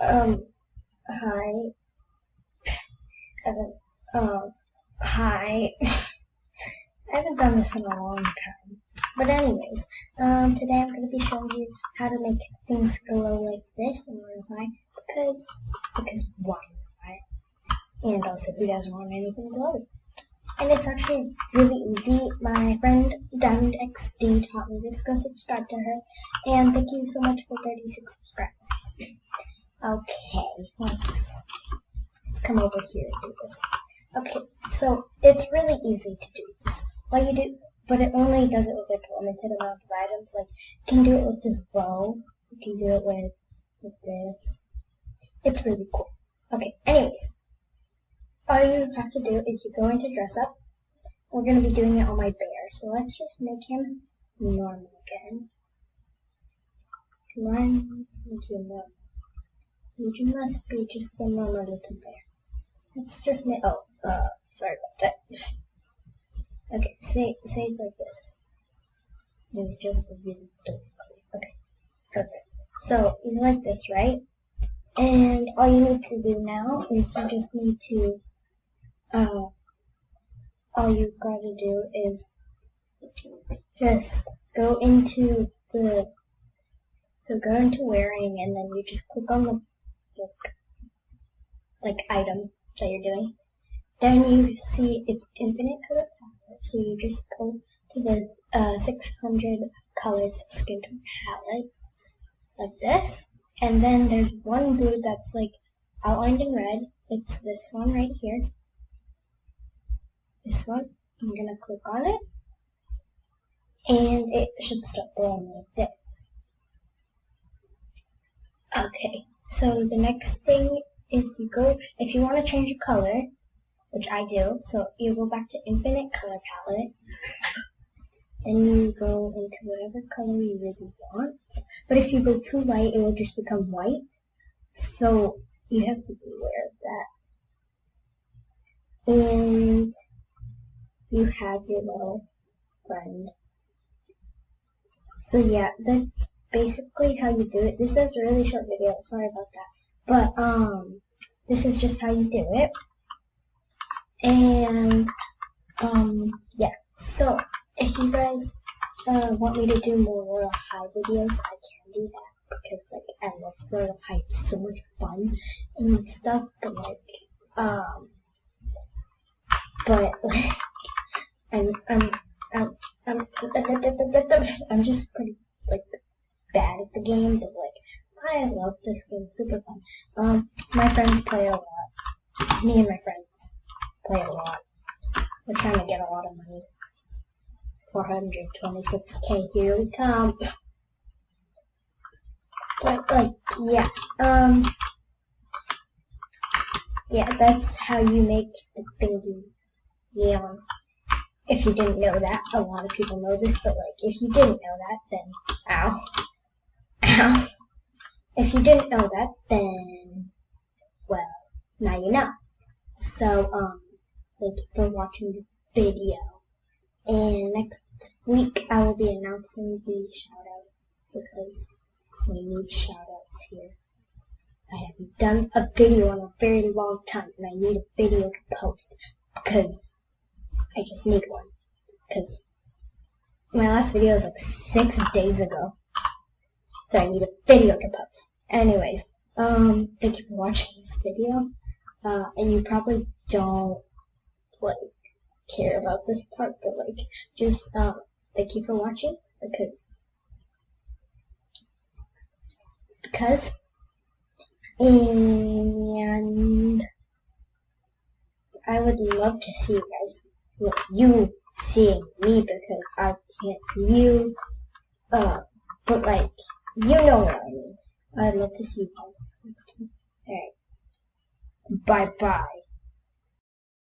Hi. Hi. I haven't done this in a long time. But anyways, today I'm going to be showing you how to make things glow like this in Royal High because why not? And also, who doesn't want anything glowy? And it's actually really easy. My friend Diamond XD taught me this. Go subscribe to her. And thank you so much for 36 subscribers. Okay, let's come over here and do this. Okay, so it's really easy to do this. All you do, but it only does it with like a limited amount of items. Like you can do it with this bow. You can do it with this. It's really cool. Okay, anyways, all you have to do is you go into dress up. We're gonna be doing it on my bear, so let's just make him normal again. Come on, let's make you normal. You must be just a normal little bear. Let's just make, sorry about that. Okay, say it's like this. It's just a really dope color. Okay, perfect. So, you like this, right? And all you need to do now is you just need to, all you gotta do is just go into wearing, and then you just click on the like item that you're doing. Then you see it's infinite color palette, so you just go to the 600 colors skin tone palette, like this. And then there's one blue that's like outlined in red. It's this one right here. This one. I'm gonna click on it, and it should start glowing like this. Okay, so the next thing is you go, if you want to change a color, which I do, so you go back to infinite color palette, then you go into whatever color you really want. But if you go too light, it will just become white, so you have to be aware of that. And you have your little friend. So yeah, that's basically how you do it. This is a really short video, sorry about that. But this is just how you do it. And yeah, so if you guys want me to do more Royal High videos, I can do that because like I love Royal High. It's so much fun and stuff. But I'm just pretty like bad at the game. But like I love this game. It's super fun. My friends play a lot. Me and my friends play a lot. We're trying to get a lot of money. 426k, here we come. But like, yeah, yeah, that's how you make the thingy neon. If you didn't know that, a lot of people know this, but like, if you didn't know that, then, ow, ow. If you didn't know that, then, well, now you know. So, thank you for watching this video. And next week I will be announcing the shout-out because we need shout-outs here. I haven't done a video in a very long time, and I need a video to post because I just need one. Because my last video was like 6 days ago, so I need a video to post. Anyways, thank you for watching this video. And you probably don't like care about this part, but like just thank you for watching because and I would love to see you guys, you seeing me because I can't see you, but like you know what I mean. I'd love to see you guys next time. Alright, bye bye.